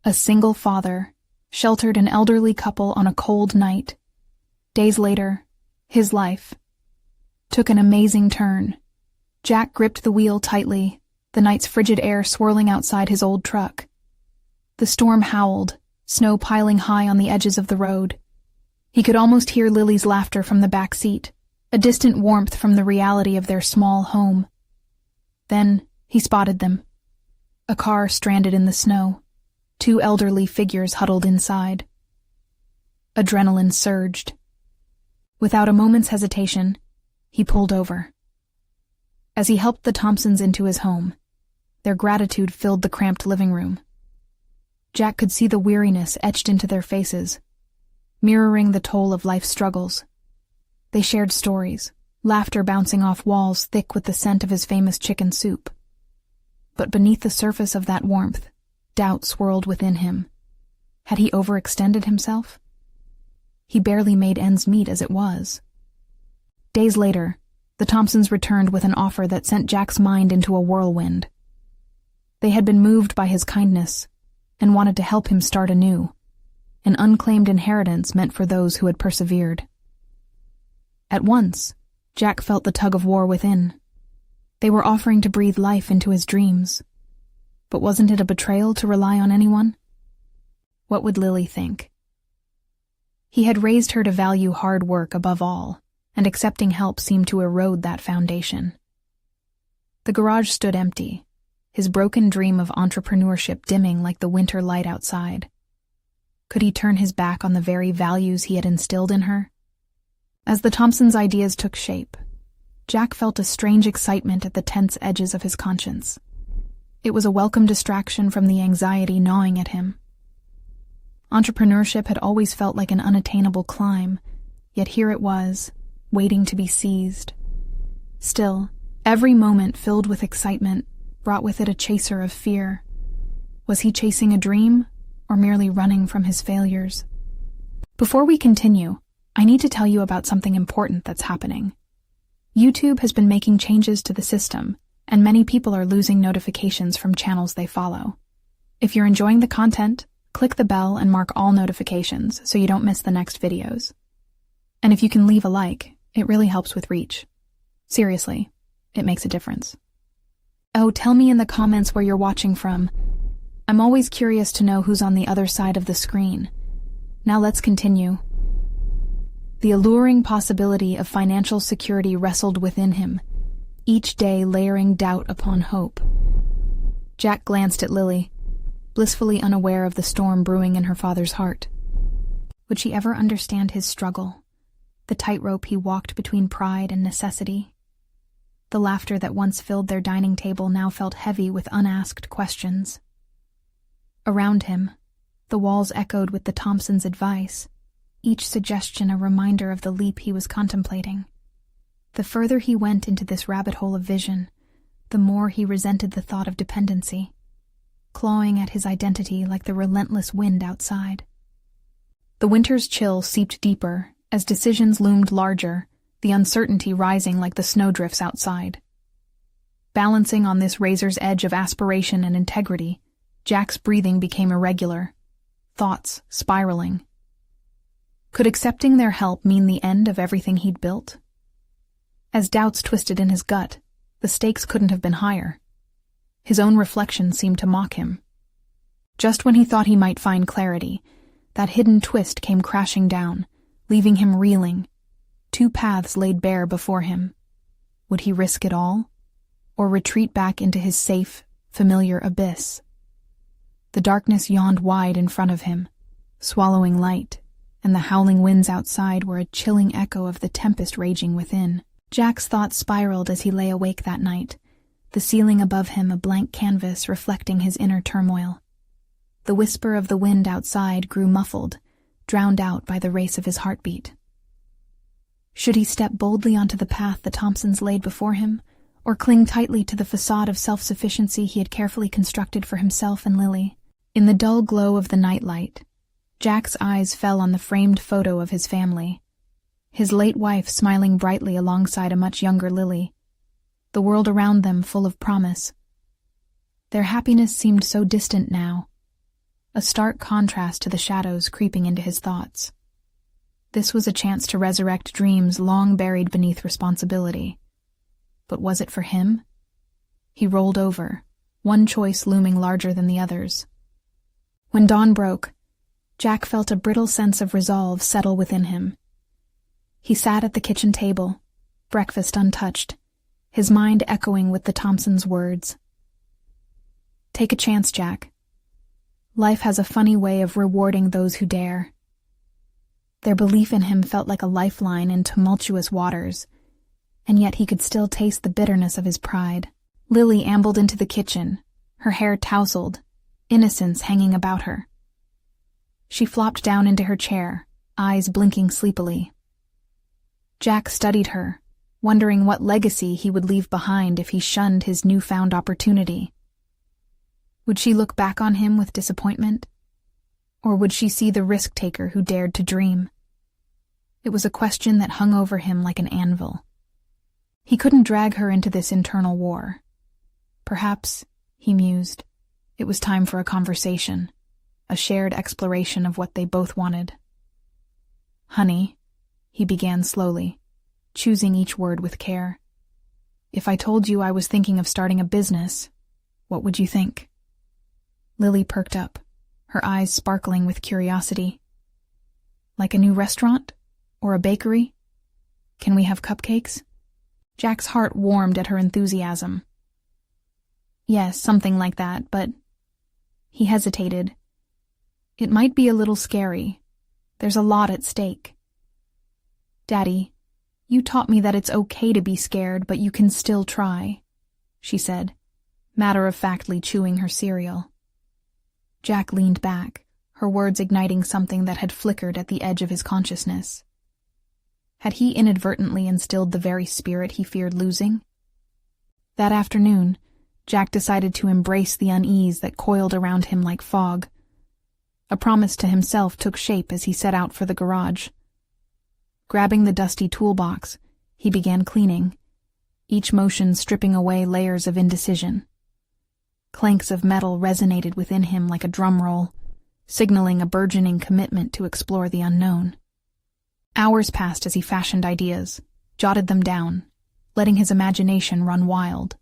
A single father sheltered an elderly couple on a cold night. Days later, his life took an amazing turn. Jack gripped the wheel tightly, the night's frigid air swirling outside his old truck. The storm howled, snow piling high on the edges of the road. He could almost hear Lily's laughter from the back seat, a distant warmth from the reality of their small home. Then he spotted them. A car stranded in the snow, 2 elderly figures huddled inside. Adrenaline surged. Without a moment's hesitation, he pulled over. As he helped the Thompsons into his home, their gratitude filled the cramped living room. Jack could see the weariness etched into their faces, mirroring the toll of life's struggles. They shared stories, laughter bouncing off walls thick with the scent of his famous chicken soup. But beneath the surface of that warmth, doubt swirled within him. Had he overextended himself? He barely made ends meet as it was. Days later, the Thompsons returned with an offer that sent Jack's mind into a whirlwind. They had been moved by his kindness and wanted to help him start anew, an unclaimed inheritance meant for those who had persevered. At once, Jack felt the tug of war within. They were offering to breathe life into his dreams. But wasn't it a betrayal to rely on anyone? What would Lily think? He had raised her to value hard work above all, and accepting help seemed to erode that foundation. The garage stood empty, his broken dream of entrepreneurship dimming like the winter light outside. Could he turn his back on the very values he had instilled in her? As the Thompsons' ideas took shape, Jack felt a strange excitement at the tense edges of his conscience. It was a welcome distraction from the anxiety gnawing at him. Entrepreneurship had always felt like an unattainable climb, yet here it was, waiting to be seized. Still, every moment filled with excitement brought with it a chaser of fear. Was he chasing a dream, or merely running from his failures? Before we continue, I need to tell you about something important that's happening. YouTube has been making changes to the system, and many people are losing notifications from channels they follow. If you're enjoying the content, click the bell and mark all notifications so you don't miss the next videos. And if you can leave a like, it really helps with reach. Seriously, it makes a difference. Oh, tell me in the comments where you're watching from. I'm always curious to know who's on the other side of the screen. Now let's continue. The alluring possibility of financial security wrestled within him, each day layering doubt upon hope. Jack glanced at Lily, blissfully unaware of the storm brewing in her father's heart. Would she ever understand his struggle, the tightrope he walked between pride and necessity? The laughter that once filled their dining table now felt heavy with unasked questions. Around him, the walls echoed with the Thompsons' advice, each suggestion a reminder of the leap he was contemplating. The further he went into this rabbit hole of vision, the more he resented the thought of dependency, clawing at his identity like the relentless wind outside. The winter's chill seeped deeper as decisions loomed larger, the uncertainty rising like the snowdrifts outside. Balancing on this razor's edge of aspiration and integrity, Jack's breathing became irregular, thoughts spiraling. Could accepting their help mean the end of everything he'd built? As doubts twisted in his gut, the stakes couldn't have been higher. His own reflection seemed to mock him. Just when he thought he might find clarity, that hidden twist came crashing down, leaving him reeling. 2 paths laid bare before him. Would he risk it all, or retreat back into his safe, familiar abyss? The darkness yawned wide in front of him, swallowing light, and the howling winds outside were a chilling echo of the tempest raging within. Jack's thoughts spiraled as he lay awake that night, the ceiling above him a blank canvas reflecting his inner turmoil. The whisper of the wind outside grew muffled, drowned out by the race of his heartbeat. Should he step boldly onto the path the Thompsons laid before him, or cling tightly to the facade of self-sufficiency he had carefully constructed for himself and Lily? In the dull glow of the nightlight, Jack's eyes fell on the framed photo of his family, his late wife smiling brightly alongside a much younger Lily, the world around them full of promise. Their happiness seemed so distant now, a stark contrast to the shadows creeping into his thoughts. This was a chance to resurrect dreams long buried beneath responsibility. But was it for him? He rolled over, one choice looming larger than the others. When dawn broke, Jack felt a brittle sense of resolve settle within him. He sat at the kitchen table, breakfast untouched, his mind echoing with the Thompsons' words. Take a chance, Jack. Life has a funny way of rewarding those who dare. Their belief in him felt like a lifeline in tumultuous waters, and yet he could still taste the bitterness of his pride. Lily ambled into the kitchen, her hair tousled, innocence hanging about her. She flopped down into her chair, eyes blinking sleepily. Jack studied her, wondering what legacy he would leave behind if he shunned his newfound opportunity. Would she look back on him with disappointment? Or would she see the risk-taker who dared to dream? It was a question that hung over him like an anvil. He couldn't drag her into this internal war. Perhaps, he mused, it was time for a conversation, a shared exploration of what they both wanted. Honey, he began slowly, choosing each word with care. If I told you I was thinking of starting a business, what would you think? Lily perked up, her eyes sparkling with curiosity. Like a new restaurant? Or a bakery? Can we have cupcakes? Jack's heart warmed at her enthusiasm. Yes, something like that, but... He hesitated. It might be a little scary. There's a lot at stake. Daddy, you taught me that it's okay to be scared, but you can still try, she said, matter-of-factly chewing her cereal. Jack leaned back, her words igniting something that had flickered at the edge of his consciousness. Had he inadvertently instilled the very spirit he feared losing? That afternoon, Jack decided to embrace the unease that coiled around him like fog. A promise to himself took shape as he set out for the garage. Grabbing the dusty toolbox, he began cleaning, each motion stripping away layers of indecision. Clanks of metal resonated within him like a drum roll, signaling a burgeoning commitment to explore the unknown. Hours passed as he fashioned ideas, jotted them down, letting his imagination run wild.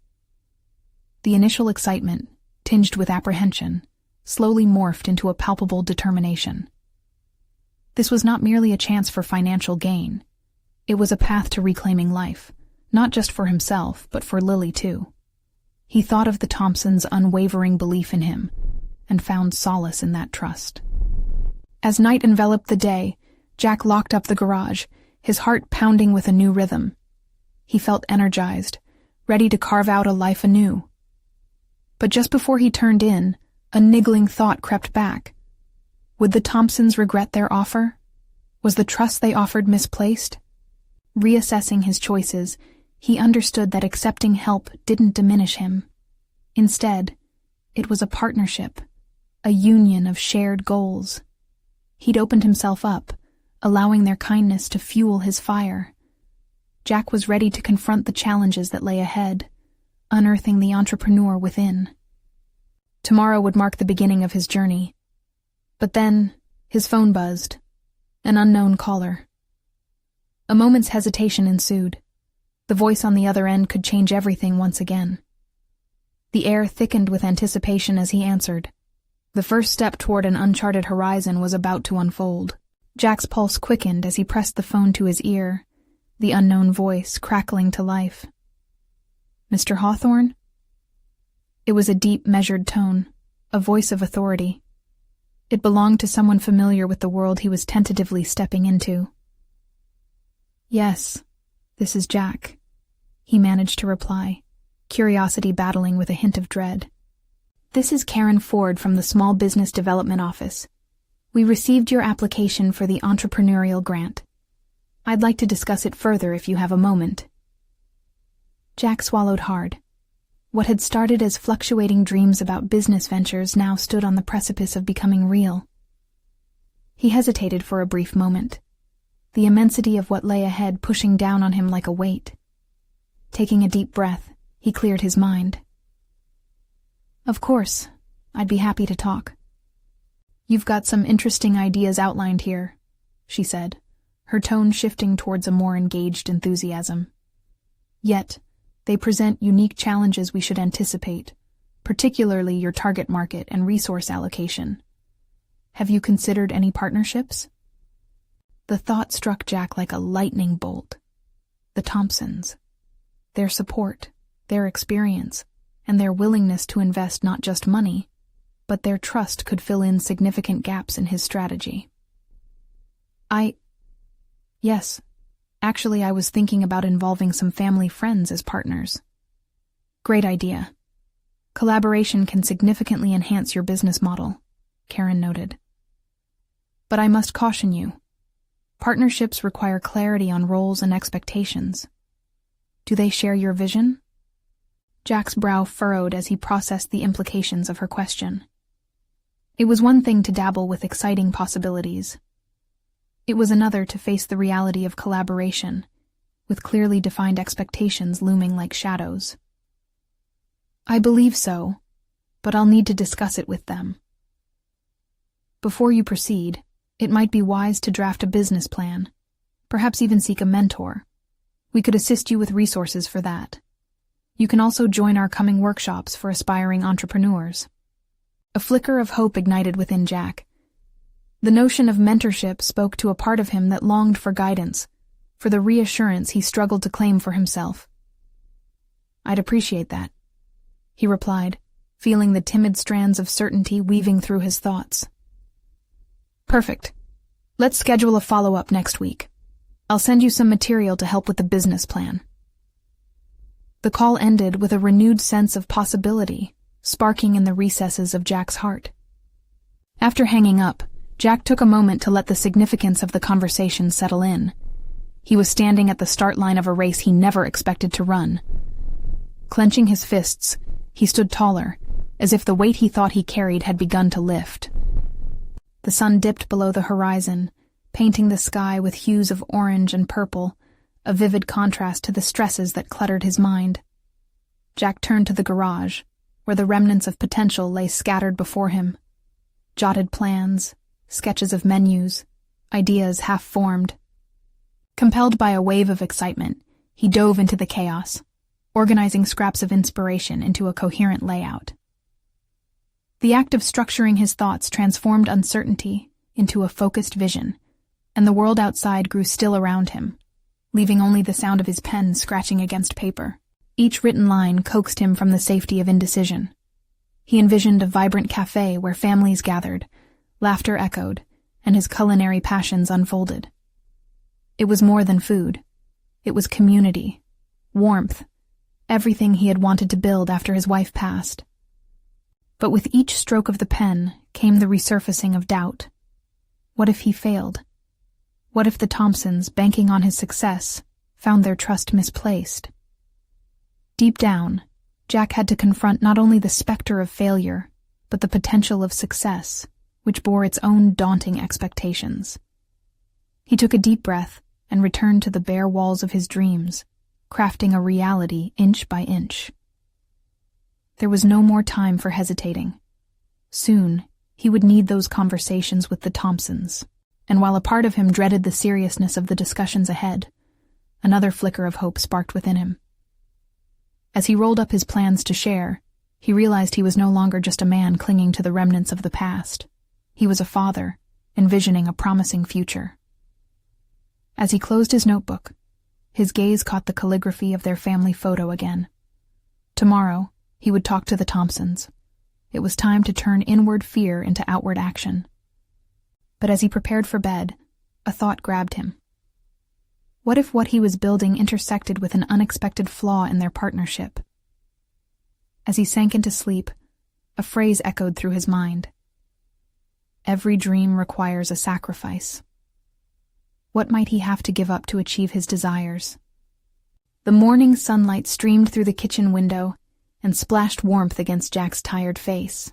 The initial excitement, tinged with apprehension, slowly morphed into a palpable determination. This was not merely a chance for financial gain. It was a path to reclaiming life, not just for himself, but for Lily too. He thought of the Thompsons' unwavering belief in him, and found solace in that trust. As night enveloped the day, Jack locked up the garage, his heart pounding with a new rhythm. He felt energized, ready to carve out a life anew. But just before he turned in, a niggling thought crept back. Would the Thompsons regret their offer? Was the trust they offered misplaced? Reassessing his choices, he understood that accepting help didn't diminish him. Instead, it was a partnership, a union of shared goals. He'd opened himself up, allowing their kindness to fuel his fire. Jack was ready to confront the challenges that lay ahead, unearthing the entrepreneur within. Tomorrow would mark the beginning of his journey. But then, his phone buzzed. An unknown caller. A moment's hesitation ensued. The voice on the other end could change everything once again. The air thickened with anticipation as he answered. The first step toward an uncharted horizon was about to unfold. Jack's pulse quickened as he pressed the phone to his ear, the unknown voice crackling to life. Mr. Hawthorne? It was a deep, measured tone, a voice of authority. It belonged to someone familiar with the world he was tentatively stepping into. Yes, this is Jack, he managed to reply, curiosity battling with a hint of dread. This is Karen Ford from the Small Business Development Office. We received your application for the entrepreneurial grant. I'd like to discuss it further if you have a moment. Jack swallowed hard. What had started as fluctuating dreams about business ventures now stood on the precipice of becoming real. He hesitated for a brief moment, the immensity of what lay ahead pushing down on him like a weight. Taking a deep breath, he cleared his mind. Of course, I'd be happy to talk. "You've got some interesting ideas outlined here," she said, her tone shifting towards a more engaged enthusiasm. "Yet, they present unique challenges we should anticipate, particularly your target market and resource allocation. Have you considered any partnerships?" The thought struck Jack like a lightning bolt. The Thompsons. Their support, their experience, and their willingness to invest not just money, but their trust could fill in significant gaps in his strategy. Yes, actually I was thinking about involving some family friends as partners. Great idea. Collaboration can significantly enhance your business model, Karen noted. But I must caution you. Partnerships require clarity on roles and expectations. Do they share your vision? Jack's brow furrowed as he processed the implications of her question. It was one thing to dabble with exciting possibilities. It was another to face the reality of collaboration, with clearly defined expectations looming like shadows. I believe so, but I'll need to discuss it with them. Before you proceed, it might be wise to draft a business plan, perhaps even seek a mentor. We could assist you with resources for that. You can also join our coming workshops for aspiring entrepreneurs. A flicker of hope ignited within Jack. The notion of mentorship spoke to a part of him that longed for guidance, for the reassurance he struggled to claim for himself. I'd appreciate that, he replied, feeling the timid strands of certainty weaving through his thoughts. Perfect. Let's schedule a follow-up next week. I'll send you some material to help with the business plan. The call ended with a renewed sense of possibility, sparking in the recesses of Jack's heart. After hanging up, Jack took a moment to let the significance of the conversation settle in. He was standing at the start line of a race he never expected to run. Clenching his fists, he stood taller, as if the weight he thought he carried had begun to lift. The sun dipped below the horizon, painting the sky with hues of orange and purple, a vivid contrast to the stresses that cluttered his mind. Jack turned to the garage, where the remnants of potential lay scattered before him. Jotted plans, sketches of menus, ideas half-formed. Compelled by a wave of excitement, he dove into the chaos, organizing scraps of inspiration into a coherent layout. The act of structuring his thoughts transformed uncertainty into a focused vision, and the world outside grew still around him, leaving only the sound of his pen scratching against paper. Each written line coaxed him from the safety of indecision. He envisioned a vibrant cafe where families gathered, laughter echoed, and his culinary passions unfolded. It was more than food. It was community, warmth, everything he had wanted to build after his wife passed. But with each stroke of the pen came the resurfacing of doubt. What if he failed? What if the Thompsons, banking on his success, found their trust misplaced? Deep down, Jack had to confront not only the specter of failure, but the potential of success, which bore its own daunting expectations. He took a deep breath and returned to the bare walls of his dreams, crafting a reality inch by inch. There was no more time for hesitating. Soon, he would need those conversations with the Thompsons, and while a part of him dreaded the seriousness of the discussions ahead, another flicker of hope sparked within him. As he rolled up his plans to share, he realized he was no longer just a man clinging to the remnants of the past. He was a father, envisioning a promising future. As he closed his notebook, his gaze caught the calligraphy of their family photo again. Tomorrow, he would talk to the Thompsons. It was time to turn inward fear into outward action. But as he prepared for bed, a thought grabbed him. What if what he was building intersected with an unexpected flaw in their partnership? As he sank into sleep, a phrase echoed through his mind. Every dream requires a sacrifice. What might he have to give up to achieve his desires? The morning sunlight streamed through the kitchen window and splashed warmth against Jack's tired face.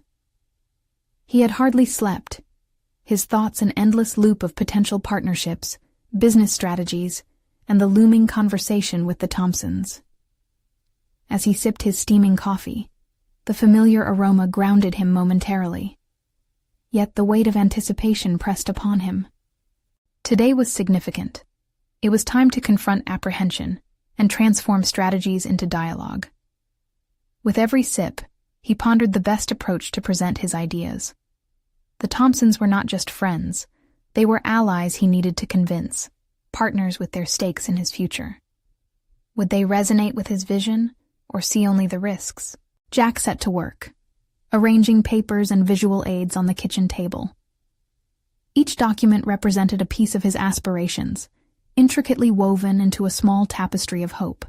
He had hardly slept, his thoughts an endless loop of potential partnerships, business strategies, and the looming conversation with the Thompsons. As he sipped his steaming coffee, the familiar aroma grounded him momentarily. Yet the weight of anticipation pressed upon him. Today was significant. It was time to confront apprehension and transform strategies into dialogue. With every sip, he pondered the best approach to present his ideas. The Thompsons were not just friends, they were allies he needed to convince, partners with their stakes in his future. Would they resonate with his vision, or see only the risks? Jack set to work, arranging papers and visual aids on the kitchen table. Each document represented a piece of his aspirations, intricately woven into a small tapestry of hope.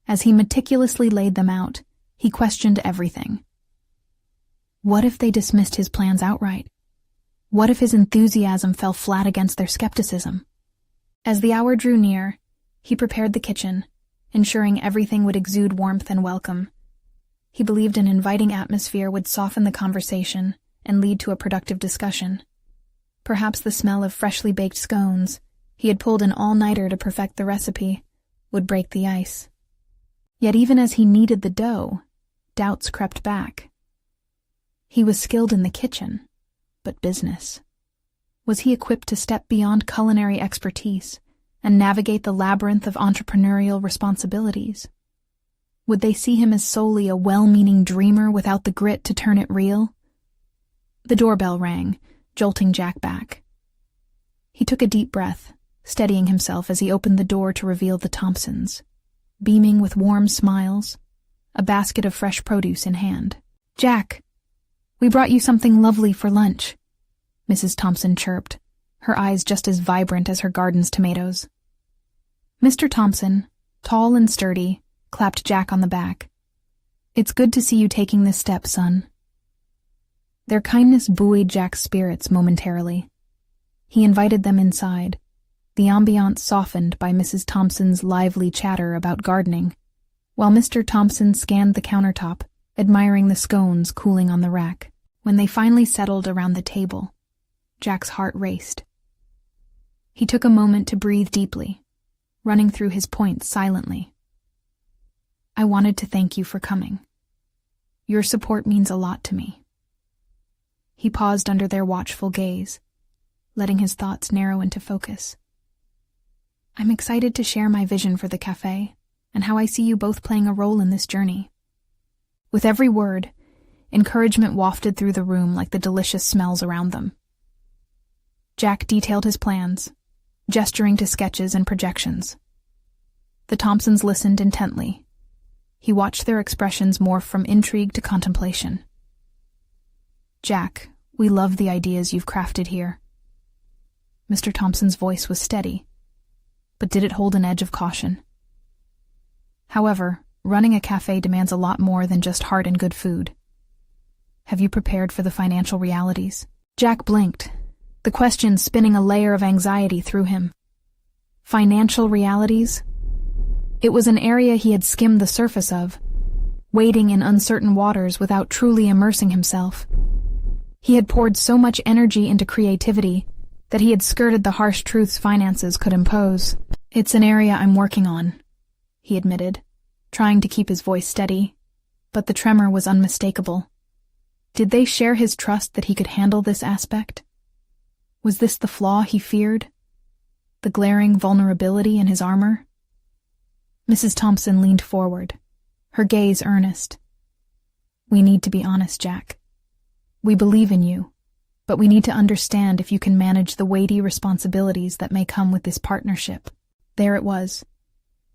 As he meticulously laid them out, he questioned everything. What if they dismissed his plans outright? What if his enthusiasm fell flat against their skepticism? As the hour drew near, he prepared the kitchen, ensuring everything would exude warmth and welcome. He believed an inviting atmosphere would soften the conversation and lead to a productive discussion. Perhaps the smell of freshly baked scones, he had pulled an all-nighter to perfect the recipe, would break the ice. Yet even as he kneaded the dough, doubts crept back. He was skilled in the kitchen, but business. Was he equipped to step beyond culinary expertise and navigate the labyrinth of entrepreneurial responsibilities? Would they see him as solely a well-meaning dreamer without the grit to turn it real? The doorbell rang, jolting Jack back. He took a deep breath, steadying himself as he opened the door to reveal the Thompsons, beaming with warm smiles, a basket of fresh produce in hand. "Jack, we brought you something lovely for lunch," Mrs. Thompson chirped, her eyes just as vibrant as her garden's tomatoes. Mr. Thompson, tall and sturdy, clapped Jack on the back. "It's good to see you taking this step, son." Their kindness buoyed Jack's spirits momentarily. He invited them inside, the ambiance softened by Mrs. Thompson's lively chatter about gardening, while Mr. Thompson scanned the countertop, admiring the scones cooling on the rack. When they finally settled around the table, Jack's heart raced. He took a moment to breathe deeply, running through his points silently. "I wanted to thank you for coming. Your support means a lot to me." He paused under their watchful gaze, letting his thoughts narrow into focus. "I'm excited to share my vision for the cafe and how I see you both playing a role in this journey." With every word, encouragement wafted through the room like the delicious smells around them. Jack detailed his plans, gesturing to sketches and projections. The Thompsons listened intently. He watched their expressions morph from intrigue to contemplation. "Jack, we love the ideas you've crafted here." Mr. Thompson's voice was steady, but did it hold an edge of caution? However, running a cafe demands a lot more than just heart and good food. Have you prepared for the financial realities? Jack blinked, the question spinning a layer of anxiety through him. Financial realities? It was an area he had skimmed the surface of, wading in uncertain waters without truly immersing himself. He had poured so much energy into creativity that he had skirted the harsh truths finances could impose. "It's an area I'm working on," he admitted, trying to keep his voice steady, but the tremor was unmistakable. Did they share his trust that he could handle this aspect? Was this the flaw he feared? The glaring vulnerability in his armor? Mrs. Thompson leaned forward, her gaze earnest. "We need to be honest, Jack. We believe in you, but we need to understand if you can manage the weighty responsibilities that may come with this partnership." There it was,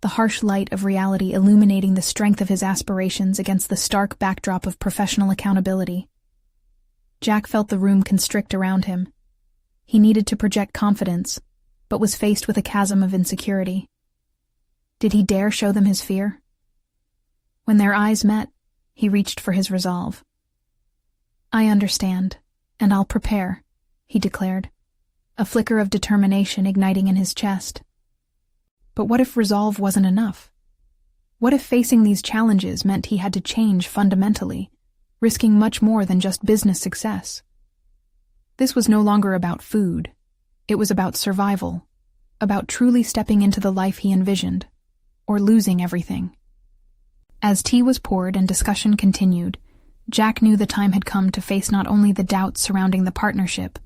the harsh light of reality illuminating the strength of his aspirations against the stark backdrop of professional accountability. Jack felt the room constrict around him. He needed to project confidence, but was faced with a chasm of insecurity. Did he dare show them his fear? When their eyes met, he reached for his resolve. "I understand, and I'll prepare," he declared, a flicker of determination igniting in his chest. But what if resolve wasn't enough? What if facing these challenges meant he had to change fundamentally, risking much more than just business success? This was no longer about food. It was about survival, about truly stepping into the life he envisioned, or losing everything. As tea was poured and discussion continued, Jack knew the time had come to face not only the doubts surrounding the partnership,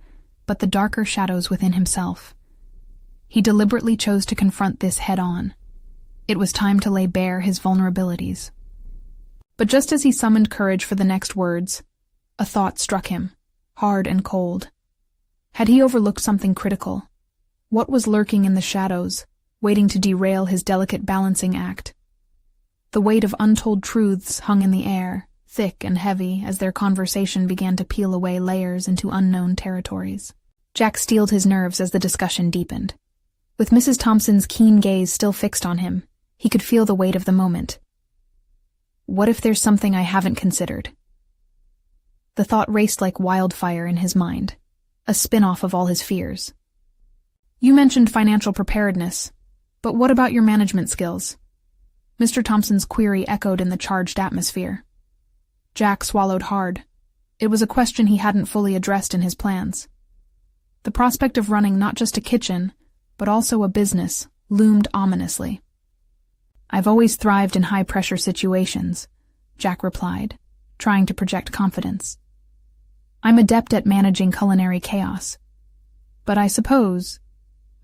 but the darker shadows within himself. He deliberately chose to confront this head-on. It was time to lay bare his vulnerabilities. But just as he summoned courage for the next words, a thought struck him, hard and cold. Had he overlooked something critical? What was lurking in the shadows, waiting to derail his delicate balancing act? The weight of untold truths hung in the air, thick and heavy as their conversation began to peel away layers into unknown territories. Jack steeled his nerves as the discussion deepened. With Mrs. Thompson's keen gaze still fixed on him, he could feel the weight of the moment. What if there's something I haven't considered? The thought raced like wildfire in his mind, a spin-off of all his fears. You mentioned financial preparedness, but what about your management skills? Mr. Thompson's query echoed in the charged atmosphere. Jack swallowed hard. It was a question he hadn't fully addressed in his plans. The prospect of running not just a kitchen, but also a business, loomed ominously. I've always thrived in high-pressure situations, Jack replied, trying to project confidence. I'm adept at managing culinary chaos. But I suppose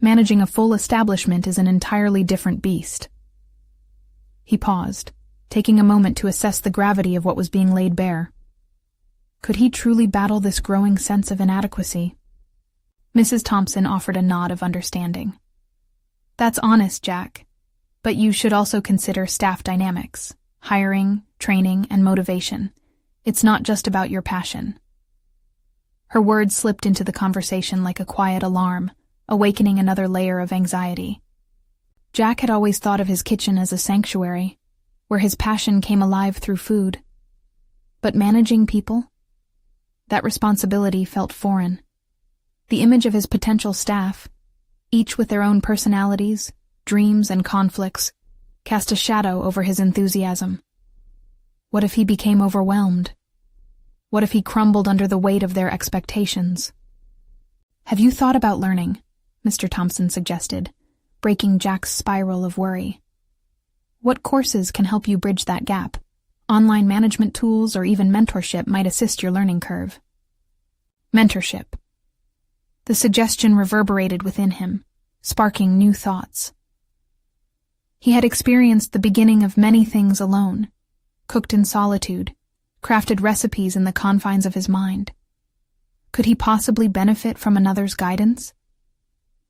managing a full establishment is an entirely different beast. He paused, taking a moment to assess the gravity of what was being laid bare. Could he truly battle this growing sense of inadequacy? Mrs. Thompson offered a nod of understanding. That's honest, Jack. But you should also consider staff dynamics, hiring, training, and motivation. It's not just about your passion. Her words slipped into the conversation like a quiet alarm, awakening another layer of anxiety. Jack had always thought of his kitchen as a sanctuary, where his passion came alive through food. But managing people? That responsibility felt foreign. The image of his potential staff, each with their own personalities, dreams, and conflicts, cast a shadow over his enthusiasm. What if he became overwhelmed? What if he crumbled under the weight of their expectations? Have you thought about learning? Mr. Thompson suggested, breaking Jack's spiral of worry. What courses can help you bridge that gap? Online management tools or even mentorship might assist your learning curve. Mentorship. The suggestion reverberated within him, sparking new thoughts. He had experienced the beginning of many things alone, cooked in solitude, crafted recipes in the confines of his mind. Could he possibly benefit from another's guidance?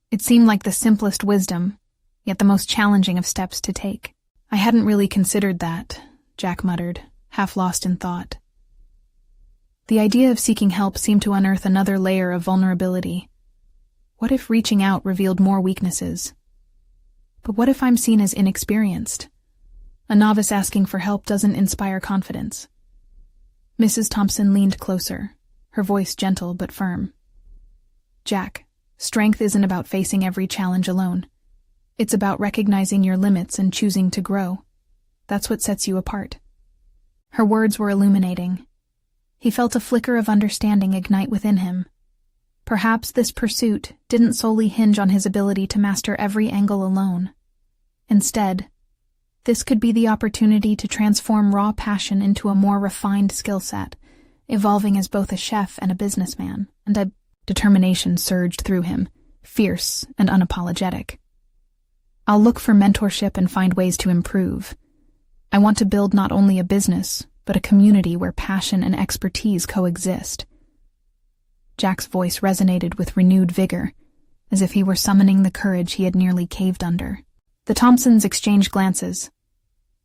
It seemed like the simplest wisdom, yet the most challenging of steps to take. I hadn't really considered that, Jack muttered, half lost in thought. The idea of seeking help seemed to unearth another layer of vulnerability. What if reaching out revealed more weaknesses? But what if I'm seen as inexperienced? A novice asking for help doesn't inspire confidence. Mrs. Thompson leaned closer, her voice gentle but firm. Jack, strength isn't about facing every challenge alone. It's about recognizing your limits and choosing to grow. That's what sets you apart. Her words were illuminating. He felt a flicker of understanding ignite within him. Perhaps this pursuit didn't solely hinge on his ability to master every angle alone. Instead, this could be the opportunity to transform raw passion into a more refined skill set, evolving as both a chef and a businessman, and a determination surged through him, fierce and unapologetic. I'll look for mentorship and find ways to improve. I want to build not only a business, but a community where passion and expertise coexist. Jack's voice resonated with renewed vigor, as if he were summoning the courage he had nearly caved under. The Thompsons exchanged glances,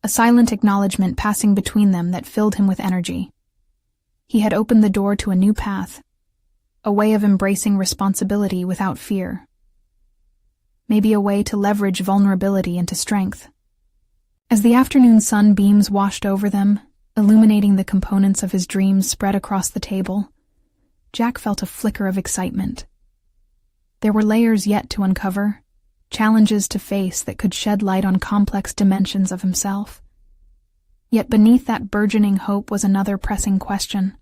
a silent acknowledgement passing between them that filled him with energy. He had opened the door to a new path, a way of embracing responsibility without fear. Maybe a way to leverage vulnerability into strength. As the afternoon sun beams washed over them, illuminating the components of his dreams spread across the table, Jack felt a flicker of excitement. There were layers yet to uncover, challenges to face that could shed light on complex dimensions of himself. Yet beneath that burgeoning hope was another pressing question,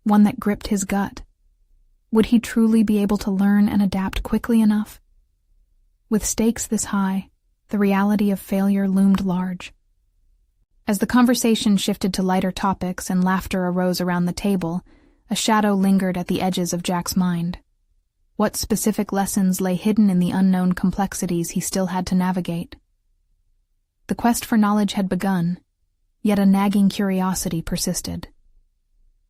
one that gripped his gut. Would he truly be able to learn and adapt quickly enough? With stakes this high, the reality of failure loomed large. As the conversation shifted to lighter topics and laughter arose around the table, a shadow lingered at the edges of Jack's mind. What specific lessons lay hidden in the unknown complexities he still had to navigate? The quest for knowledge had begun, yet a nagging curiosity persisted.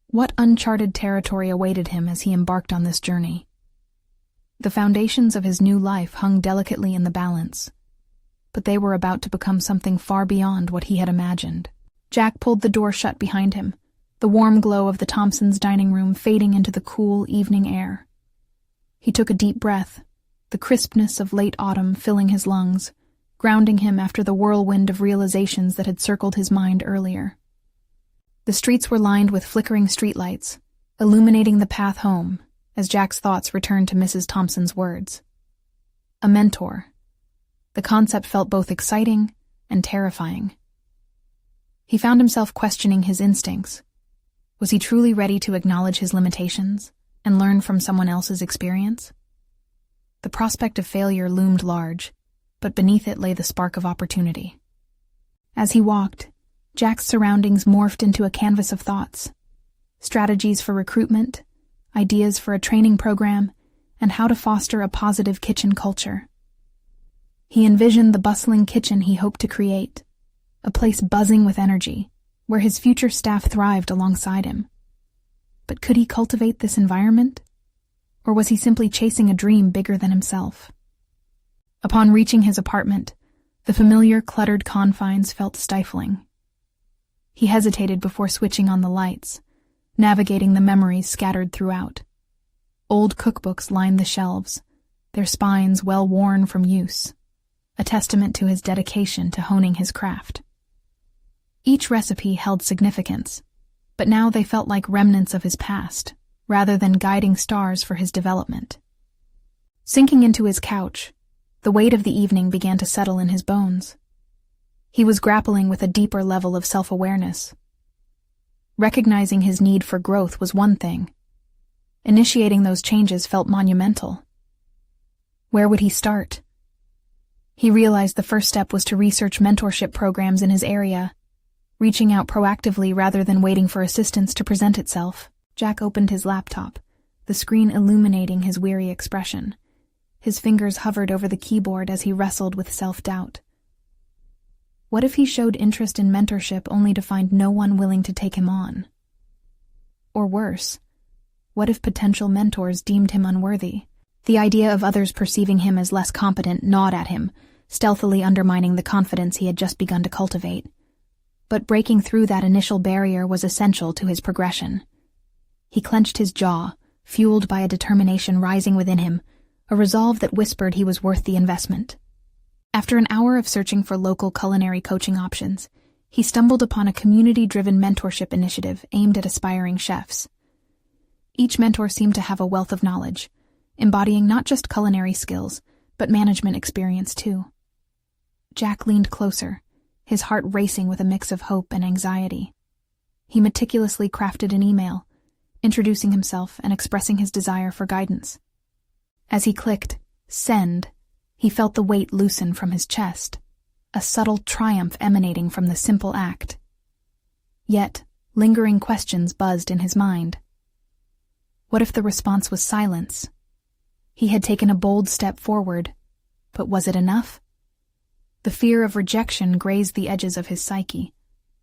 What uncharted territory awaited him as he embarked on this journey? The foundations of his new life hung delicately in the balance, but they were about to become something far beyond what he had imagined. Jack pulled the door shut behind him, the warm glow of the Thompsons' dining room fading into the cool evening air. He took a deep breath, the crispness of late autumn filling his lungs, grounding him after the whirlwind of realizations that had circled his mind earlier. The streets were lined with flickering streetlights, illuminating the path home, as Jack's thoughts returned to Mrs. Thompson's words. A mentor. The concept felt both exciting and terrifying. He found himself questioning his instincts. Was he truly ready to acknowledge his limitations and learn from someone else's experience? The prospect of failure loomed large, but beneath it lay the spark of opportunity. As he walked, Jack's surroundings morphed into a canvas of thoughts. Strategies for recruitment, ideas for a training program, and how to foster a positive kitchen culture. He envisioned the bustling kitchen he hoped to create, a place buzzing with energy, where his future staff thrived alongside him. But could he cultivate this environment? Or was he simply chasing a dream bigger than himself? Upon reaching his apartment, the familiar cluttered confines felt stifling. He hesitated before switching on the lights, navigating the memories scattered throughout. Old cookbooks lined the shelves, their spines well worn from use, a testament to his dedication to honing his craft. Each recipe held significance, but now they felt like remnants of his past, rather than guiding stars for his development. Sinking into his couch, the weight of the evening began to settle in his bones. He was grappling with a deeper level of self-awareness. Recognizing his need for growth was one thing. Initiating those changes felt monumental. Where would he start? He realized the first step was to research mentorship programs in his area, reaching out proactively rather than waiting for assistance to present itself. Jack opened his laptop, the screen illuminating his weary expression. His fingers hovered over the keyboard as he wrestled with self-doubt. What if he showed interest in mentorship only to find no one willing to take him on? Or worse, what if potential mentors deemed him unworthy? The idea of others perceiving him as less competent gnawed at him, stealthily undermining the confidence he had just begun to cultivate. But breaking through that initial barrier was essential to his progression. He clenched his jaw, fueled by a determination rising within him, a resolve that whispered he was worth the investment. After an hour of searching for local culinary coaching options, he stumbled upon a community-driven mentorship initiative aimed at aspiring chefs. Each mentor seemed to have a wealth of knowledge, embodying not just culinary skills, but management experience too. Jack leaned closer, his heart racing with a mix of hope and anxiety. He meticulously crafted an email, introducing himself and expressing his desire for guidance. As he clicked send, he felt the weight loosen from his chest, a subtle triumph emanating from the simple act. Yet, lingering questions buzzed in his mind. What if the response was silence? He had taken a bold step forward, but was it enough? The fear of rejection grazed the edges of his psyche,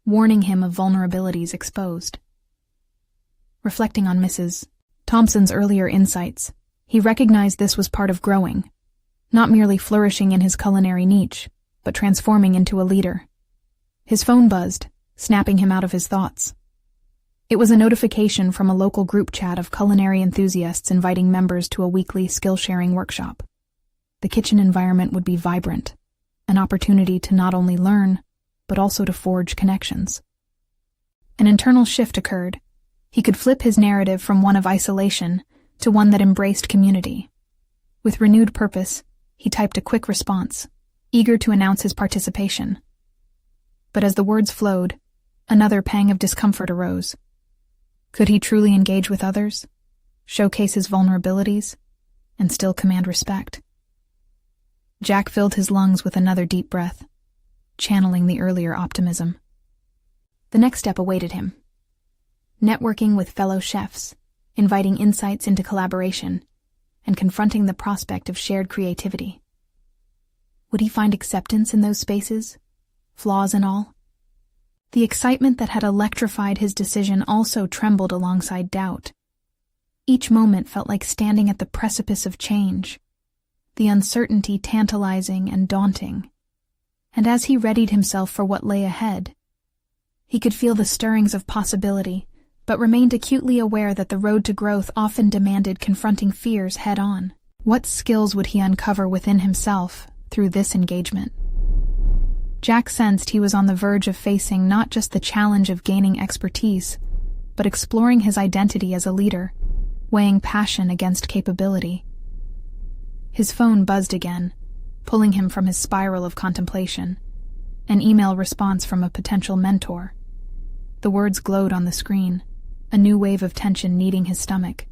warning him of vulnerabilities exposed. Reflecting on Mrs. Thompson's earlier insights, he recognized this was part of growing, not merely flourishing in his culinary niche, but transforming into a leader. His phone buzzed, snapping him out of his thoughts. It was a notification from a local group chat of culinary enthusiasts inviting members to a weekly skill-sharing workshop. The kitchen environment would be vibrant, an opportunity to not only learn, but also to forge connections. An internal shift occurred. He could flip his narrative from one of isolation to one that embraced community. With renewed purpose, he typed a quick response, eager to announce his participation. But as the words flowed, another pang of discomfort arose. Could he truly engage with others, showcase his vulnerabilities, and still command respect? Jack filled his lungs with another deep breath, channeling the earlier optimism. The next step awaited him. Networking with fellow chefs, inviting insights into collaboration, and confronting the prospect of shared creativity. Would he find acceptance in those spaces, flaws and all? The excitement that had electrified his decision also trembled alongside doubt. Each moment felt like standing at the precipice of change, the uncertainty tantalizing and daunting. And as he readied himself for what lay ahead, he could feel the stirrings of possibility, but remained acutely aware that the road to growth often demanded confronting fears head-on. What skills would he uncover within himself through this engagement? Jack sensed he was on the verge of facing not just the challenge of gaining expertise, but exploring his identity as a leader, weighing passion against capability. His phone buzzed again, pulling him from his spiral of contemplation. An email response from a potential mentor. The words glowed on the screen, a new wave of tension kneading his stomach.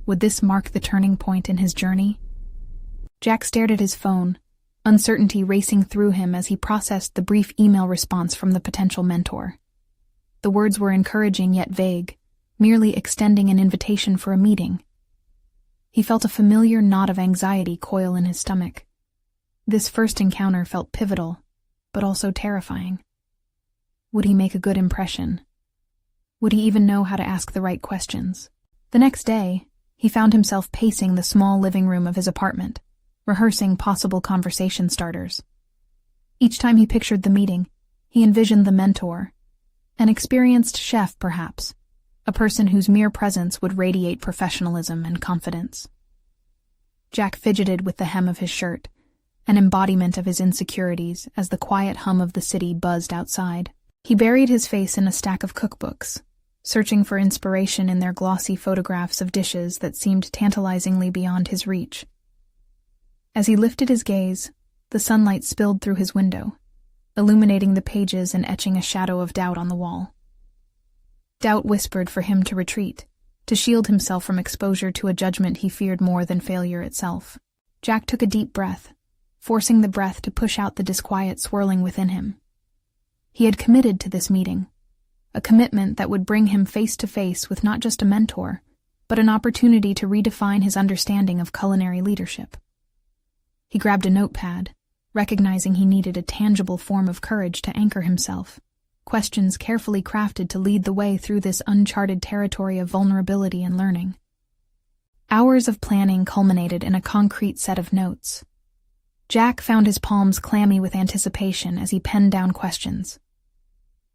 Would this mark the turning point in his journey? Jack stared at his phone, uncertainty racing through him as he processed the brief email response from the potential mentor. The words were encouraging yet vague, merely extending an invitation for a meeting. He felt a familiar knot of anxiety coil in his stomach. This first encounter felt pivotal, but also terrifying. Would he make a good impression? Would he even know how to ask the right questions? The next day, he found himself pacing the small living room of his apartment, rehearsing possible conversation starters. Each time he pictured the meeting, he envisioned the mentor, an experienced chef perhaps, a person whose mere presence would radiate professionalism and confidence. Jack fidgeted with the hem of his shirt, an embodiment of his insecurities as the quiet hum of the city buzzed outside. He buried his face in a stack of cookbooks, searching for inspiration in their glossy photographs of dishes that seemed tantalizingly beyond his reach. As he lifted his gaze, the sunlight spilled through his window, illuminating the pages and etching a shadow of doubt on the wall. Doubt whispered for him to retreat, to shield himself from exposure to a judgment he feared more than failure itself. Jack took a deep breath, forcing the breath to push out the disquiet swirling within him. He had committed to this meeting, a commitment that would bring him face to face with not just a mentor, but an opportunity to redefine his understanding of culinary leadership. He grabbed a notepad, recognizing he needed a tangible form of courage to anchor himself, questions carefully crafted to lead the way through this uncharted territory of vulnerability and learning. Hours of planning culminated in a concrete set of notes. Jack found his palms clammy with anticipation as he penned down questions.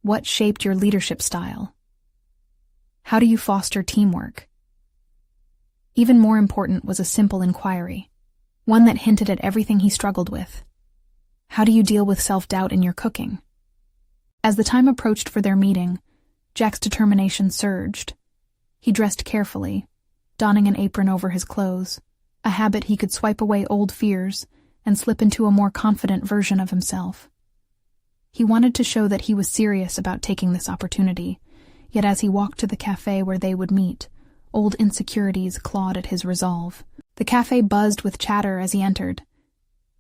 What shaped your leadership style? How do you foster teamwork? Even more important was a simple inquiry, one that hinted at everything he struggled with. How do you deal with self-doubt in your cooking? As the time approached for their meeting, Jack's determination surged. He dressed carefully, donning an apron over his clothes, a habit he could swipe away old fears and slip into a more confident version of himself. He wanted to show that he was serious about taking this opportunity, yet as he walked to the cafe where they would meet, old insecurities clawed at his resolve. The cafe buzzed with chatter as he entered,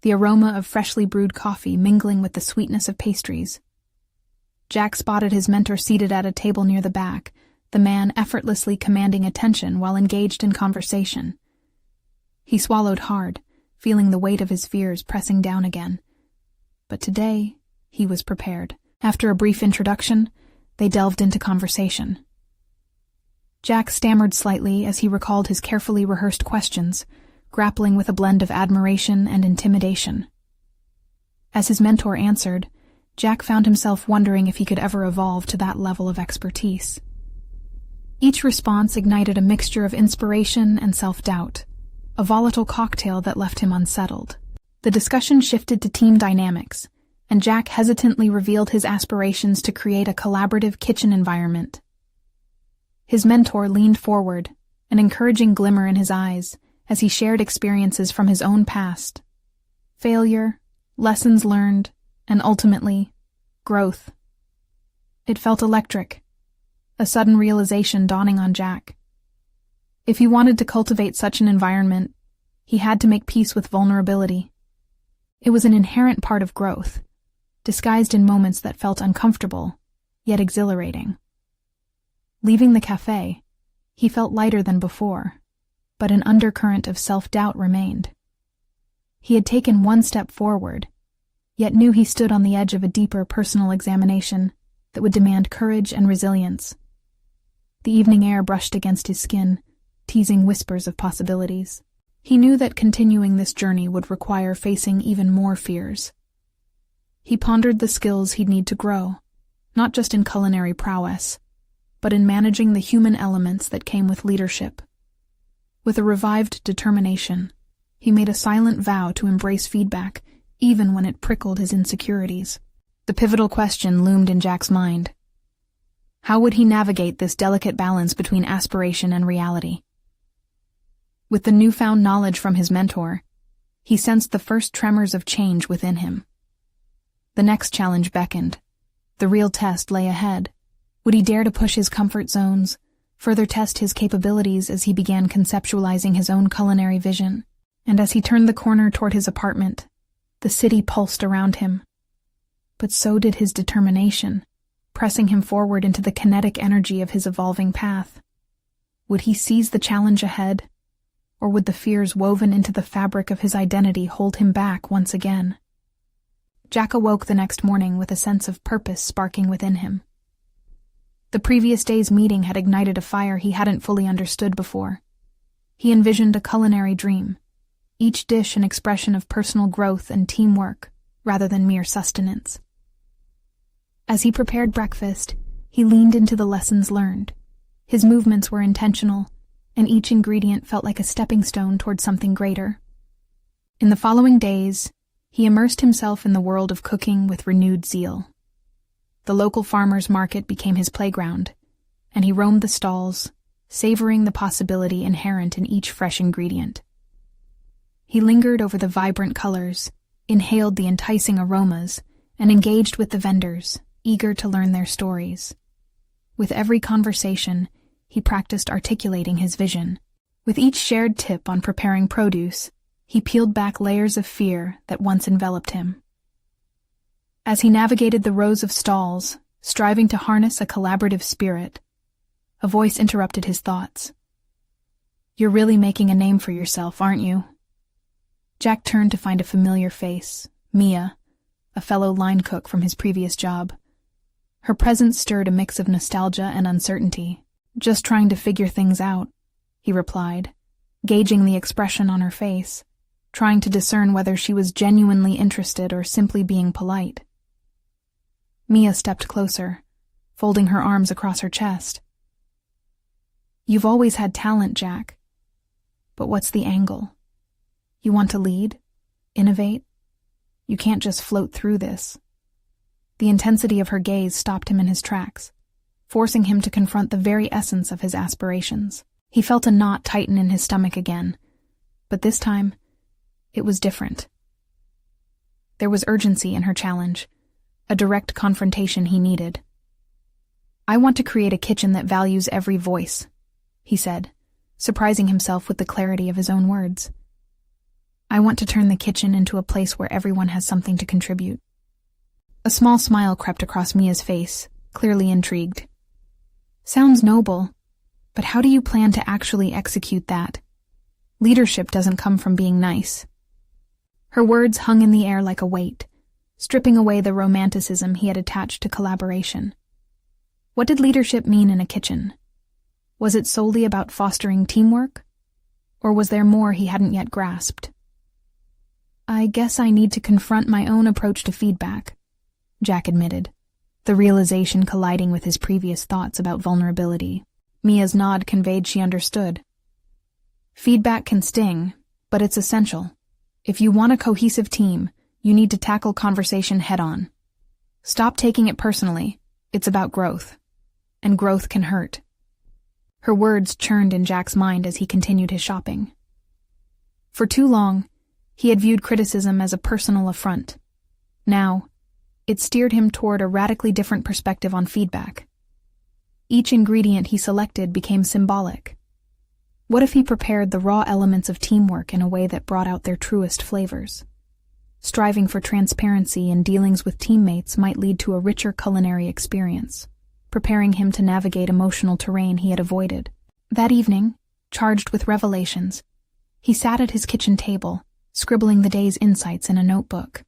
the aroma of freshly brewed coffee mingling with the sweetness of pastries. Jack spotted his mentor seated at a table near the back, the man effortlessly commanding attention while engaged in conversation. He swallowed hard, feeling the weight of his fears pressing down again. But today, he was prepared. After a brief introduction, they delved into conversation. Jack stammered slightly as he recalled his carefully rehearsed questions, grappling with a blend of admiration and intimidation. As his mentor answered, Jack found himself wondering if he could ever evolve to that level of expertise. Each response ignited a mixture of inspiration and self-doubt, a volatile cocktail that left him unsettled. The discussion shifted to team dynamics, and Jack hesitantly revealed his aspirations to create a collaborative kitchen environment. His mentor leaned forward, an encouraging glimmer in his eyes, as he shared experiences from his own past. Failure, lessons learned, and ultimately, growth. It felt electric, a sudden realization dawning on Jack. If he wanted to cultivate such an environment, he had to make peace with vulnerability. It was an inherent part of growth, disguised in moments that felt uncomfortable, yet exhilarating. Leaving the cafe, he felt lighter than before, but an undercurrent of self-doubt remained. He had taken one step forward, yet knew he stood on the edge of a deeper personal examination that would demand courage and resilience. The evening air brushed against his skin, teasing whispers of possibilities. He knew that continuing this journey would require facing even more fears. He pondered the skills he'd need to grow, not just in culinary prowess, but in managing the human elements that came with leadership. With a revived determination, he made a silent vow to embrace feedback, even when it prickled his insecurities. The pivotal question loomed in Jack's mind. How would he navigate this delicate balance between aspiration and reality? With the newfound knowledge from his mentor, he sensed the first tremors of change within him. The next challenge beckoned. The real test lay ahead. Would he dare to push his comfort zones, further test his capabilities as he began conceptualizing his own culinary vision? And as he turned the corner toward his apartment, the city pulsed around him. But so did his determination, pressing him forward into the kinetic energy of his evolving path. Would he seize the challenge ahead, or would the fears woven into the fabric of his identity hold him back once again? Jack awoke the next morning with a sense of purpose sparking within him. The previous day's meeting had ignited a fire he hadn't fully understood before. He envisioned a culinary dream, each dish an expression of personal growth and teamwork, rather than mere sustenance. As he prepared breakfast, he leaned into the lessons learned. His movements were intentional, and each ingredient felt like a stepping stone toward something greater. In the following days, he immersed himself in the world of cooking with renewed zeal. The local farmers' market became his playground, and he roamed the stalls, savoring the possibility inherent in each fresh ingredient. He lingered over the vibrant colors, inhaled the enticing aromas, and engaged with the vendors, eager to learn their stories. With every conversation, he practiced articulating his vision. With each shared tip on preparing produce, he peeled back layers of fear that once enveloped him. As he navigated the rows of stalls, striving to harness a collaborative spirit, a voice interrupted his thoughts. "You're really making a name for yourself, aren't you?" Jack turned to find a familiar face, Mia, a fellow line cook from his previous job. Her presence stirred a mix of nostalgia and uncertainty. "Just trying to figure things out," he replied, gauging the expression on her face, trying to discern whether she was genuinely interested or simply being polite. Mia stepped closer, folding her arms across her chest. "You've always had talent, Jack. But what's the angle? You want to lead? Innovate? You can't just float through this." The intensity of her gaze stopped him in his tracks, forcing him to confront the very essence of his aspirations. He felt a knot tighten in his stomach again, but this time, it was different. There was urgency in her challenge, a direct confrontation he needed. "I want to create a kitchen that values every voice," he said, surprising himself with the clarity of his own words. "I want to turn the kitchen into a place where everyone has something to contribute." A small smile crept across Mia's face, clearly intrigued. "Sounds noble, but how do you plan to actually execute that? Leadership doesn't come from being nice." Her words hung in the air like a weight, stripping away the romanticism he had attached to collaboration. What did leadership mean in a kitchen? Was it solely about fostering teamwork? Or was there more he hadn't yet grasped? "I guess I need to confront my own approach to feedback," Jack admitted, the realization colliding with his previous thoughts about vulnerability. Mia's nod conveyed she understood. "Feedback can sting, but it's essential. If you want a cohesive team, you need to tackle conversation head-on. Stop taking it personally. It's about growth. And growth can hurt." Her words churned in Jack's mind as he continued his shopping. For too long, he had viewed criticism as a personal affront. Now, it steered him toward a radically different perspective on feedback. Each ingredient he selected became symbolic. What if he prepared the raw elements of teamwork in a way that brought out their truest flavors? Striving for transparency in dealings with teammates might lead to a richer culinary experience. preparing him to navigate emotional terrain he had avoided. That evening, charged with revelations, he sat at his kitchen table, scribbling the day's insights in a notebook.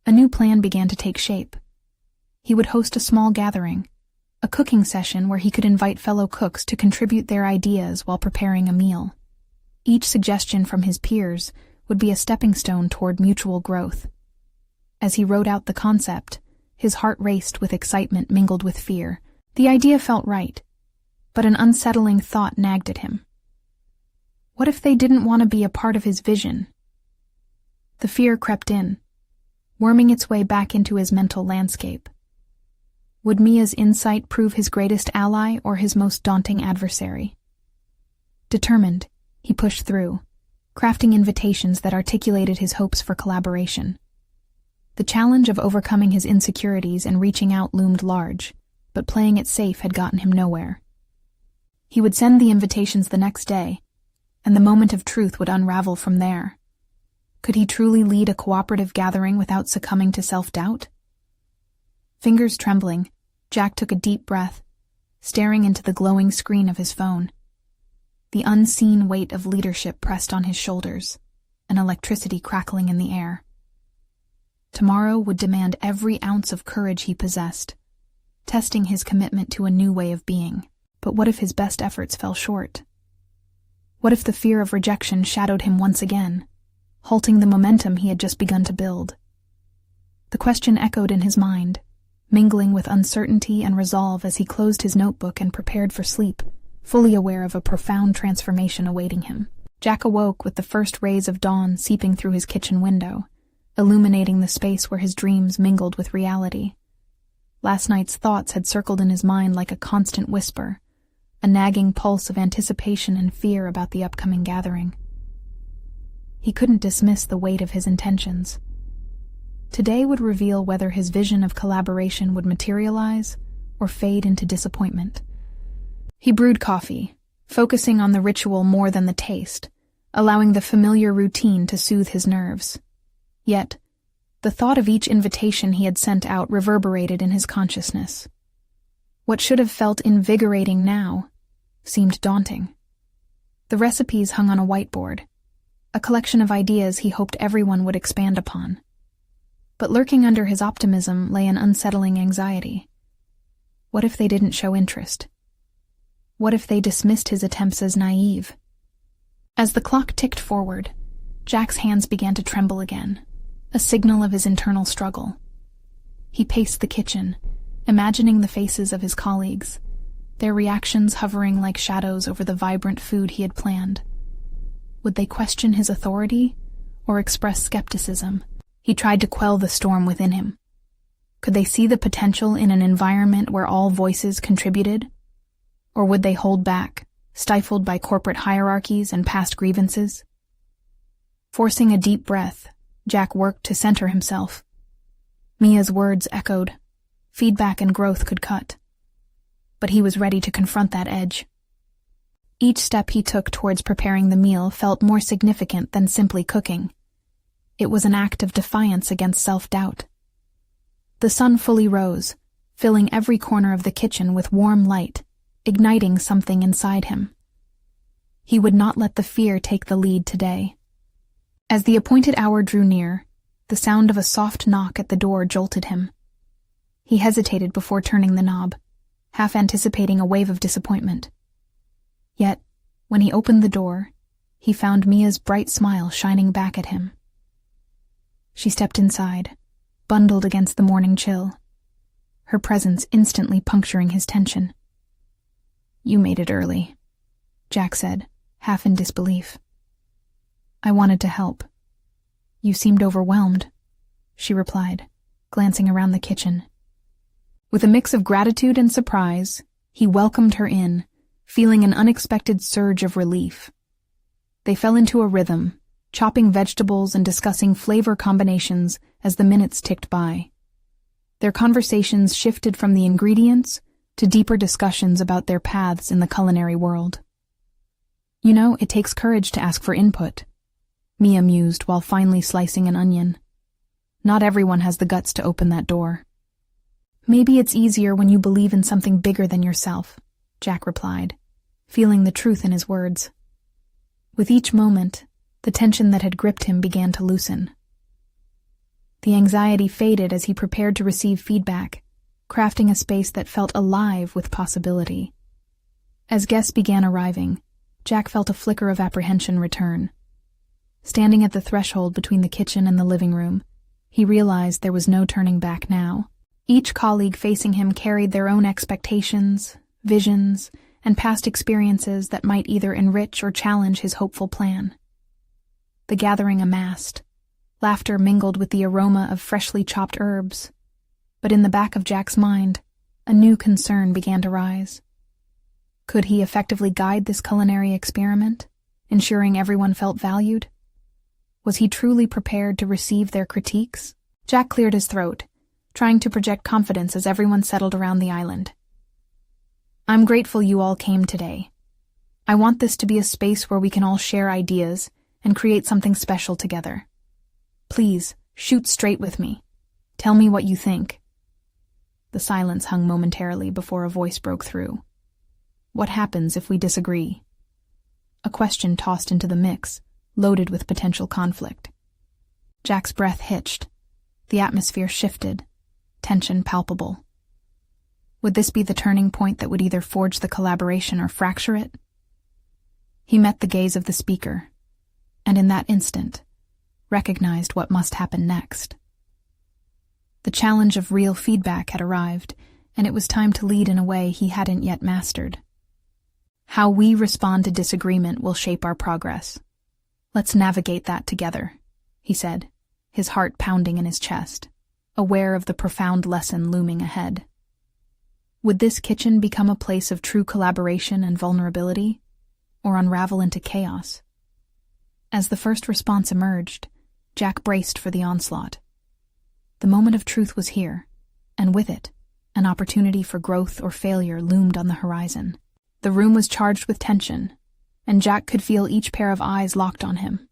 A new plan began to take shape. He would host a small gathering, a cooking session where he could invite fellow cooks to contribute their ideas while preparing a meal. Each suggestion from his peers would be a stepping stone toward mutual growth. As he wrote out the concept, his heart raced with excitement mingled with fear. The idea felt right, but an unsettling thought nagged at him. What if they didn't want to be a part of his vision? The fear crept in, worming its way back into his mental landscape. Would Mia's insight prove his greatest ally or his most daunting adversary? Determined, he pushed through, crafting invitations that articulated his hopes for collaboration. The challenge of overcoming his insecurities and reaching out loomed large, but playing it safe had gotten him nowhere. He would send the invitations the next day, and the moment of truth would unravel from there. Could he truly lead a cooperative gathering without succumbing to self-doubt? Fingers trembling, Jack took a deep breath, staring into the glowing screen of his phone. The unseen weight of leadership pressed on his shoulders, an electricity crackling in the air. Tomorrow would demand every ounce of courage he possessed, testing his commitment to a new way of being. But what if his best efforts fell short? What if the fear of rejection shadowed him once again, halting the momentum he had just begun to build? The question echoed in his mind, mingling with uncertainty and resolve as he closed his notebook and prepared for sleep, fully aware of a profound transformation awaiting him. Jack awoke with the first rays of dawn seeping through his kitchen window, illuminating the space where his dreams mingled with reality. Last night's thoughts had circled in his mind like a constant whisper, a nagging pulse of anticipation and fear about the upcoming gathering. He couldn't dismiss the weight of his intentions. Today would reveal whether his vision of collaboration would materialize or fade into disappointment. He brewed coffee, focusing on the ritual more than the taste, allowing the familiar routine to soothe his nerves. Yet, the thought of each invitation he had sent out reverberated in his consciousness. What should have felt invigorating now seemed daunting. The recipes hung on a whiteboard, a collection of ideas he hoped everyone would expand upon. But lurking under his optimism lay an unsettling anxiety. What if they didn't show interest? What if they dismissed his attempts as naive? As the clock ticked forward, Jack's hands began to tremble again, a signal of his internal struggle. He paced the kitchen, imagining the faces of his colleagues, their reactions hovering like shadows over the vibrant food he had planned. Would they question his authority or express skepticism? He tried to quell the storm within him. Could they see the potential in an environment where all voices contributed? Or would they hold back, stifled by corporate hierarchies and past grievances? Forcing a deep breath, Jack worked to center himself. Mia's words echoed. Feedback and growth could cut. But he was ready to confront that edge. Each step he took towards preparing the meal felt more significant than simply cooking. It was an act of defiance against self-doubt. The sun fully rose, filling every corner of the kitchen with warm light, igniting something inside him. He would not let the fear take the lead today. As the appointed hour drew near, the sound of a soft knock at the door jolted him. He hesitated before turning the knob, half anticipating a wave of disappointment. Yet, when he opened the door, he found Mia's bright smile shining back at him. She stepped inside, bundled against the morning chill, her presence instantly puncturing his tension. "You made it early," Jack said, half in disbelief. "I wanted to help." "You seemed overwhelmed," she replied, glancing around the kitchen. With a mix of gratitude and surprise, he welcomed her in, feeling an unexpected surge of relief. They fell into a rhythm, chopping vegetables and discussing flavor combinations as the minutes ticked by. Their conversations shifted from the ingredients to deeper discussions about their paths in the culinary world. "You know, it takes courage to ask for input," Mia mused while finely slicing an onion. "Not everyone has the guts to open that door." Maybe it's easier when you believe in something bigger than yourself, Jack replied, feeling the truth in his words. With each moment, the tension that had gripped him began to loosen. The anxiety faded as he prepared to receive feedback, crafting a space that felt alive with possibility. As guests began arriving, Jack felt a flicker of apprehension return. Standing at the threshold between the kitchen and the living room, he realized there was no turning back now. Each colleague facing him carried their own expectations, visions, and past experiences that might either enrich or challenge his hopeful plan. The gathering amassed. Laughter mingled with the aroma of freshly chopped herbs. But in the back of Jack's mind, a new concern began to rise. Could he effectively guide this culinary experiment, ensuring everyone felt valued? Was he truly prepared to receive their critiques? Jack cleared his throat, trying to project confidence as everyone settled around the island. I'm grateful you all came today. I want this to be a space where we can all share ideas and create something special together. Please, shoot straight with me. Tell me what you think. The silence hung momentarily before a voice broke through. What happens if we disagree? A question tossed into the mix, loaded with potential conflict. Jack's breath hitched. The atmosphere shifted, tension palpable. Would this be the turning point that would either forge the collaboration or fracture it? He met the gaze of the speaker, and in that instant, recognized what must happen next. The challenge of real feedback had arrived, and it was time to lead in a way he hadn't yet mastered. How we respond to disagreement will shape our progress. Let's navigate that together, he said, his heart pounding in his chest, aware of the profound lesson looming ahead. Would this kitchen become a place of true collaboration and vulnerability, or unravel into chaos? As the first response emerged, Jack braced for the onslaught. The moment of truth was here, and with it, an opportunity for growth or failure loomed on the horizon. The room was charged with tension, and Jack could feel each pair of eyes locked on him.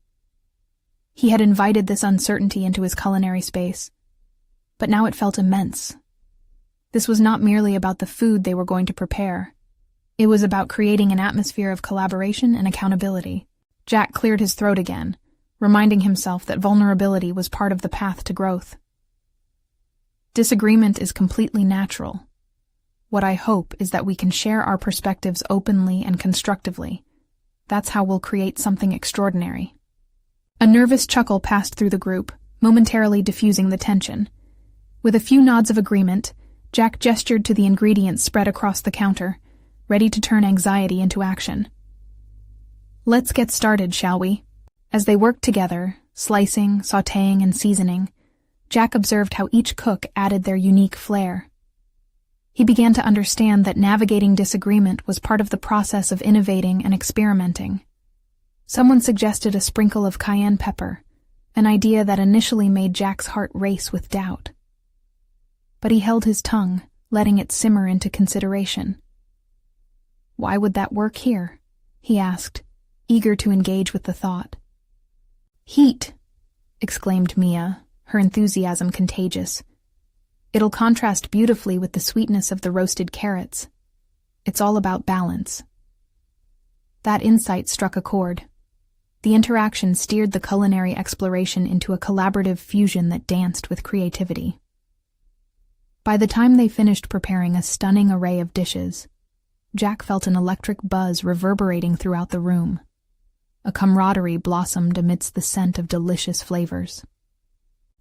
He had invited this uncertainty into his culinary space, but now it felt immense. This was not merely about the food they were going to prepare. It was about creating an atmosphere of collaboration and accountability. Jack cleared his throat again, reminding himself that vulnerability was part of the path to growth. Disagreement is completely natural. What I hope is that we can share our perspectives openly and constructively. That's how we'll create something extraordinary. A nervous chuckle passed through the group, momentarily diffusing the tension. With a few nods of agreement, Jack gestured to the ingredients spread across the counter, ready to turn anxiety into action. Let's get started, shall we? As they worked together, slicing, sautéing, and seasoning, Jack observed how each cook added their unique flair. He began to understand that navigating disagreement was part of the process of innovating and experimenting. Someone suggested a sprinkle of cayenne pepper, an idea that initially made Jack's heart race with doubt. But he held his tongue, letting it simmer into consideration. Why would that work here? He asked, eager to engage with the thought. Heat, exclaimed Mia, her enthusiasm contagious. It'll contrast beautifully with the sweetness of the roasted carrots. It's all about balance. That insight struck a chord. The interaction steered the culinary exploration into a collaborative fusion that danced with creativity. By the time they finished preparing a stunning array of dishes, Jack felt an electric buzz reverberating throughout the room. A camaraderie blossomed amidst the scent of delicious flavors.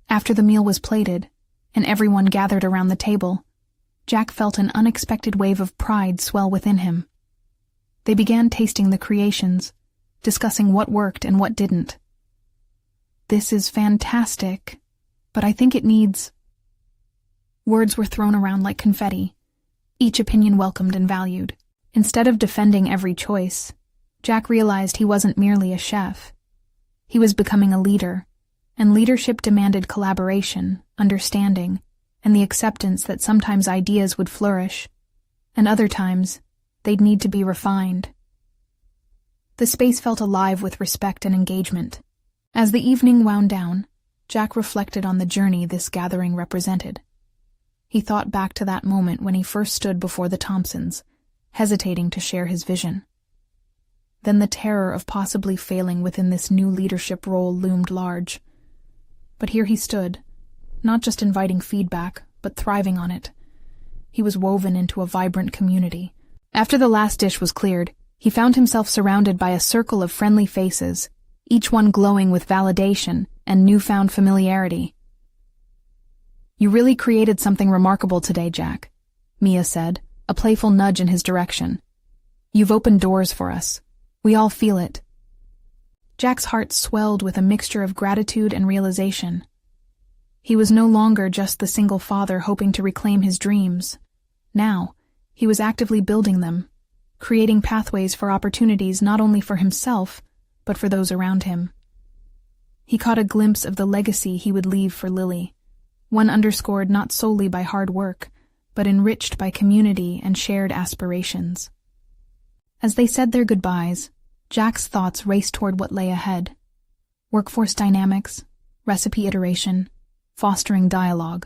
After the meal was plated, and everyone gathered around the table, Jack felt an unexpected wave of pride swell within him. They began tasting the creations, discussing what worked and what didn't. This is fantastic, but I think it needs... Words were thrown around like confetti, each opinion welcomed and valued. Instead of defending every choice, Jack realized he wasn't merely a chef. He was becoming a leader, and leadership demanded collaboration, understanding, and the acceptance that sometimes ideas would flourish, and other times they'd need to be refined. The space felt alive with respect and engagement. As the evening wound down, Jack reflected on the journey this gathering represented. He thought back to that moment when he first stood before the Thompsons, hesitating to share his vision. Then the terror of possibly failing within this new leadership role loomed large. But here he stood, not just inviting feedback, but thriving on it. He was woven into a vibrant community. After the last dish was cleared, he found himself surrounded by a circle of friendly faces, each one glowing with validation and newfound familiarity. "You really created something remarkable today, Jack," Mia said, a playful nudge in his direction. "You've opened doors for us. We all feel it." Jack's heart swelled with a mixture of gratitude and realization. He was no longer just the single father hoping to reclaim his dreams. Now, he was actively building them, creating pathways for opportunities not only for himself, but for those around him. He caught a glimpse of the legacy he would leave for Lily, one underscored not solely by hard work, but enriched by community and shared aspirations. As they said their goodbyes, Jack's thoughts raced toward what lay ahead: workforce dynamics, recipe iteration, fostering dialogue,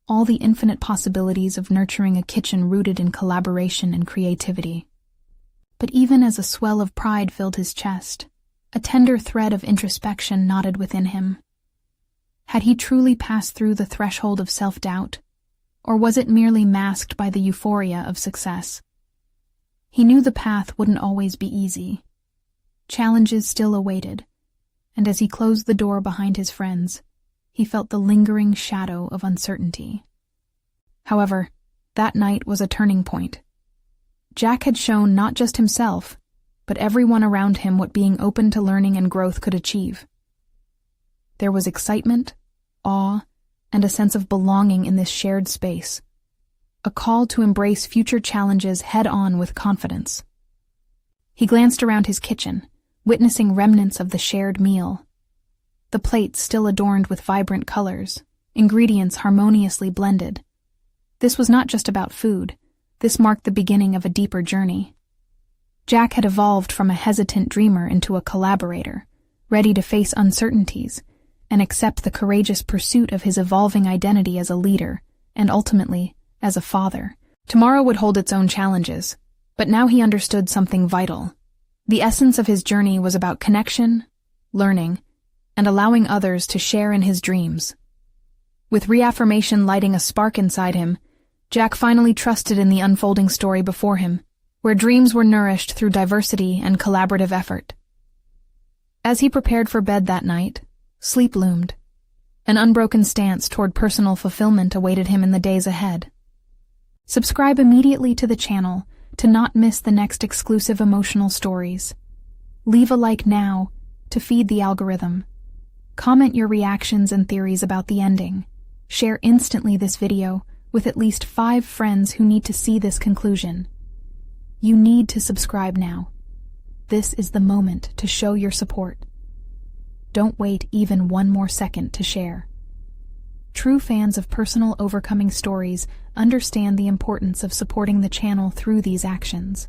all the infinite possibilities of nurturing a kitchen rooted in collaboration and creativity. But even as a swell of pride filled his chest, a tender thread of introspection knotted within him. Had he truly passed through the threshold of self-doubt, or was it merely masked by the euphoria of success? He knew the path wouldn't always be easy. Challenges still awaited, and as he closed the door behind his friends, he felt the lingering shadow of uncertainty. However, that night was a turning point. Jack had shown not just himself, but everyone around him what being open to learning and growth could achieve. There was excitement, awe, and a sense of belonging in this shared space, a call to embrace future challenges head-on with confidence. He glanced around his kitchen, witnessing remnants of the shared meal. The plates still adorned with vibrant colors, ingredients harmoniously blended. This was not just about food. This marked the beginning of a deeper journey. Jack had evolved from a hesitant dreamer into a collaborator, ready to face uncertainties and accept the courageous pursuit of his evolving identity as a leader and ultimately as a father. Tomorrow would hold its own challenges, but now he understood something vital. The essence of his journey was about connection, learning, and allowing others to share in his dreams. With reaffirmation lighting a spark inside him, Jack finally trusted in the unfolding story before him, where dreams were nourished through diversity and collaborative effort. As he prepared for bed that night, sleep loomed. An unbroken stance toward personal fulfillment awaited him in the days ahead. Subscribe immediately to the channel to not miss the next exclusive emotional stories. Leave a like now to feed the algorithm. Comment your reactions and theories about the ending. Share instantly this video with at least 5 friends who need to see this conclusion. You need to subscribe now. This is the moment to show your support. Don't wait even one more second to share. True fans of personal overcoming stories understand the importance of supporting the channel through these actions.